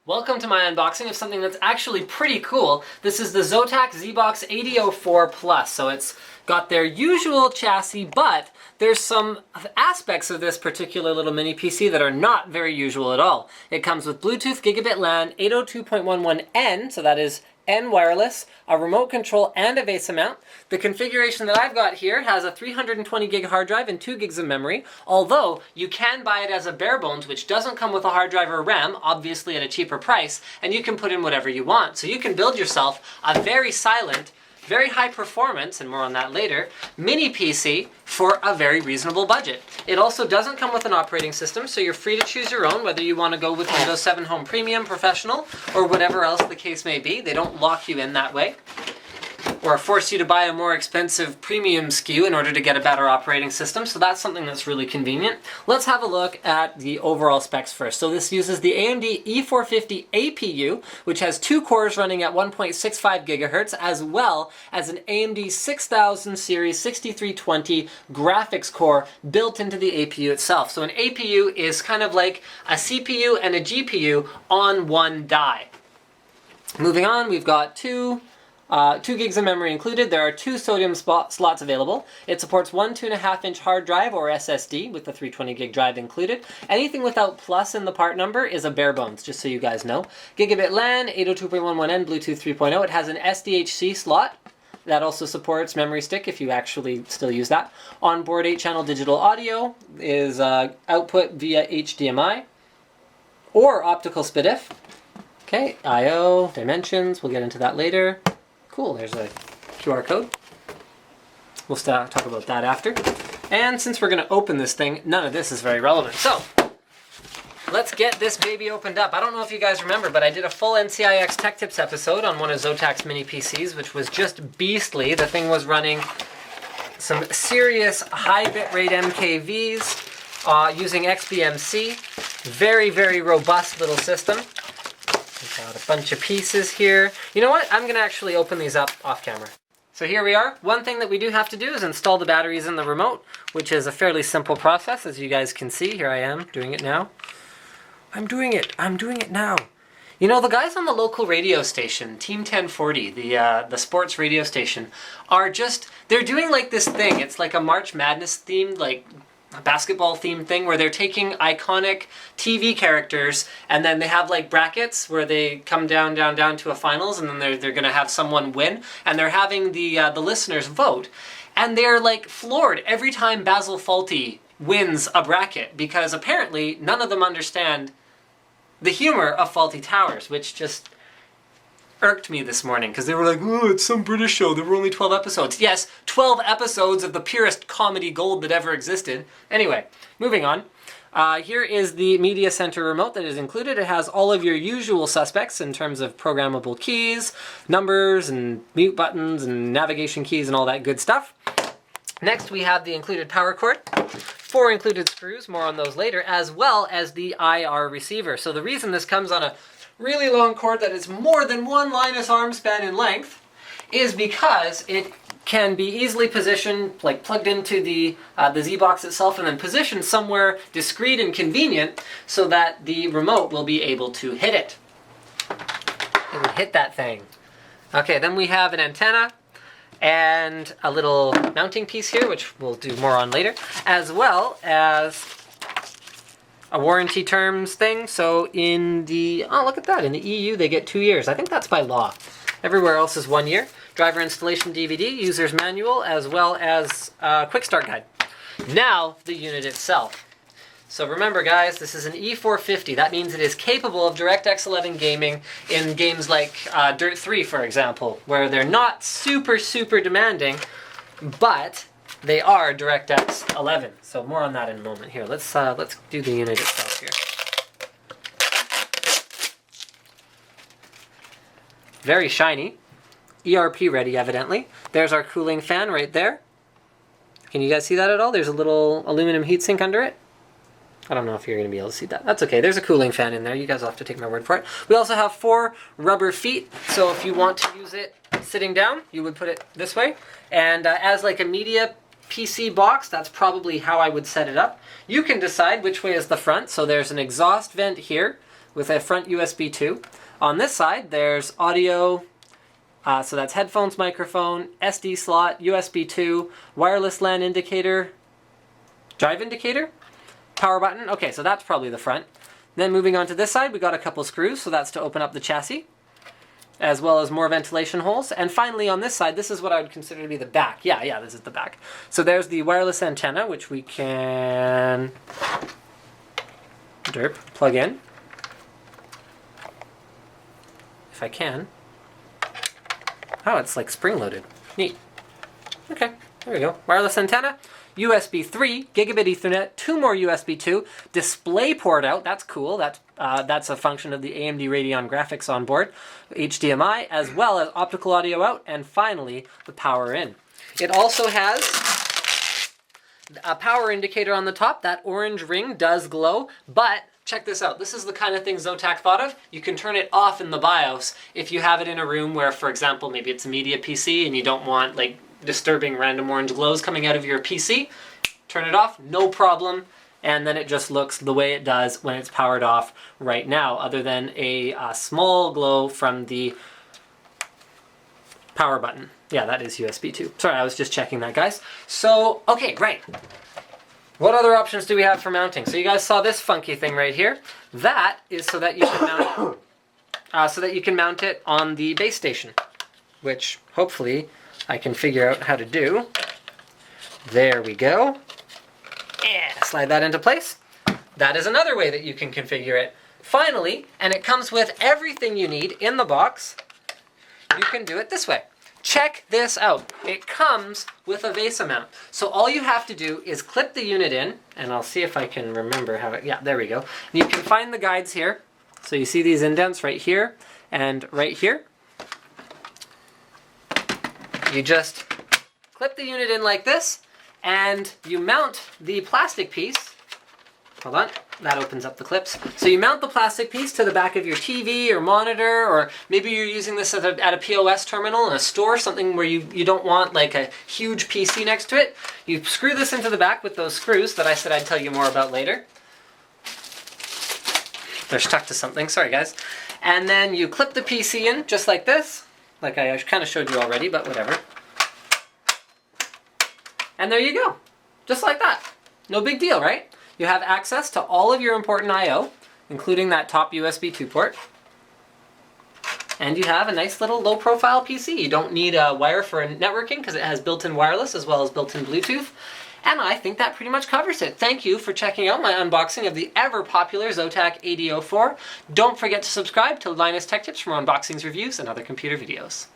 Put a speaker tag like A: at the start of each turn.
A: Welcome to my unboxing of something that's actually pretty cool. This is the Zotac Zbox AD04 Plus. So it's got their usual chassis, but there's some aspects of this particular little mini PC that are not very usual at all. It comes with Bluetooth Gigabit LAN, 802.11n, so that is N wireless, a remote control, and a VESA mount. The configuration that I've got here has a 320 gig hard drive and 2 gigs of memory, although you can buy it as a bare bones, which doesn't come with a hard drive or RAM, obviously at a cheaper price, and you can put in whatever you want. So you can build yourself a very silent, very high performance, and more on that later, mini PC for a very reasonable budget. It also doesn't come with an operating system, so you're free to choose your own, whether you want to go with Windows 7 Home Premium, Professional, or whatever else the case may be. They don't lock you in that way, or force you to buy a more expensive premium SKU in order to get a better operating system, so that's something that's really convenient. Let's have a look at the overall specs first. So this uses the AMD E-450 APU, which has 2 cores running at 1.65 gigahertz, as well as an AMD 6000 series 6320 graphics core built into the APU itself. So an APU is kind of like a CPU and a GPU on one die. Moving on, we've got 2 gigs of memory included. There are 2 sodium slots available. It supports one 2.5-inch hard drive or SSD with the 320 gig drive included. Anything without plus in the part number is a bare bones, just so you guys know. Gigabit LAN, 802.11n, Bluetooth 3.0. It has an SDHC slot. That also supports memory stick if you actually still use that. Onboard 8-channel digital audio is output via HDMI or optical SPDIF. Okay, I/O, dimensions, we'll get into that later. Cool, there's a QR code. We'll talk about that after. And since we're going to open this thing, none of this is very relevant. So, let's get this baby opened up. I don't know if you guys remember, but I did a full NCIX Tech Tips episode on one of Zotac's mini PCs, which was just beastly. The thing was running some serious high bitrate MKVs using XBMC. Very, very robust little system. Got a bunch of pieces here. You know what? I'm going to actually open these up off camera. So here we are. One thing that we do have to do is install the batteries in the remote, which is a fairly simple process, as you guys can see. Here I am doing it now. I'm doing it now. You know, the guys on the local radio station, Team 1040, the sports radio station, they're doing like this thing. It's like a March Madness themed, like a basketball themed thing where they're taking iconic TV characters and then they have like brackets where they come down to a finals, and then they're gonna have someone win, and they're having the listeners vote, and they're like floored every time Basil Fawlty wins a bracket, because apparently none of them understand the humor of Fawlty Towers, which just irked me this morning, because they were like, oh, it's some British show, there were only 12 episodes. Yes, 12 episodes of the purest comedy gold that ever existed. Anyway, moving on. Here is the media center remote that is included. It has all of your usual suspects in terms of programmable keys, numbers, and mute buttons, and navigation keys, and all that good stuff. Next, we have the included power cord, 4 included screws, more on those later, as well as the IR receiver. So the reason this comes on a really long cord that is more than one Linus arm span in length is because it can be easily positioned, like plugged into the Z-Box itself, and then positioned somewhere discreet and convenient so that the remote will be able to hit it. It will hit that thing. Okay, then we have an antenna and a little mounting piece here, which we'll do more on later, as well as a warranty terms thing. So in the, oh look at that, in the EU they get 2 years. I think that's by law. Everywhere else is 1 year. Driver installation DVD, user's manual, as well as a quick start guide. Now the unit itself. So remember guys, this is an E-450. That means it is capable of DirectX 11 gaming in games like Dirt 3, for example, where they're not super demanding, but they are DirectX 11. So more on that in a moment. Here, let's do the unit itself here. Very shiny. ERP ready, evidently. There's our cooling fan right there. Can you guys see that at all? There's a little aluminum heatsink under it. I don't know if you're going to be able to see that. That's okay. There's a cooling fan in there. You guys will have to take my word for it. We also have 4 rubber feet. So if you want to use it sitting down, you would put it this way. And as like a media PC box, that's probably how I would set it up. You can decide which way is the front. So there's an exhaust vent here with a front USB 2. On this side, there's audio, so that's headphones, microphone, SD slot, USB 2, wireless LAN indicator, drive indicator, power button. Okay, so that's probably the front. Then moving on to this side, we got a couple screws, so that's to open up the chassis, as well as more ventilation holes. And finally on this side, this is what I would consider to be the back. Yeah, this is the back. So there's the wireless antenna, which we can plug in. If I can. Oh, it's like spring-loaded. Neat. Okay, there we go. Wireless antenna, USB 3, gigabit Ethernet, 2 more USB 2, display port out, that's cool. That's a function of the AMD Radeon graphics on board, HDMI, as well as optical audio out, and finally, the power in. It also has a power indicator on the top. That orange ring does glow, but check this out. This is the kind of thing Zotac thought of. You can turn it off in the BIOS if you have it in a room where, for example, maybe it's a media PC and you don't want like disturbing random orange glows coming out of your PC. Turn it off, no problem. And then it just looks the way it does when it's powered off right now, other than a small glow from the power button. Yeah, that is USB 2. Sorry, I was just checking that, guys. So, okay, right. What other options do we have for mounting? So you guys saw this funky thing right here. That is so that you can mount it on the base station, which hopefully I can figure out how to do. There we go. Slide that into place. That is another way that you can configure it. Finally, and it comes with everything you need in the box, you can do it this way. Check this out. It comes with a VESA mount. So all you have to do is clip the unit in, and I'll see if I can remember how it, yeah, there we go. And you can find the guides here. So you see these indents right here and right here. You just clip the unit in like this, and you mount the plastic piece. Hold on, that opens up the clips. So you mount the plastic piece to the back of your TV or monitor, or maybe you're using this at a POS terminal in a store, something where you don't want like a huge PC next to it. You screw this into the back with those screws that I said I'd tell you more about later. They're stuck to something, sorry guys. And then you clip the PC in just like this, like I kind of showed you already, but whatever. And there you go, just like that. No big deal, right? You have access to all of your important I/O, including that top USB 2 port. And you have a nice little low-profile PC. You don't need a wire for networking because it has built-in wireless as well as built-in Bluetooth. And I think that pretty much covers it. Thank you for checking out my unboxing of the ever-popular Zotac AD04. Don't forget to subscribe to Linus Tech Tips for more unboxings, reviews, and other computer videos.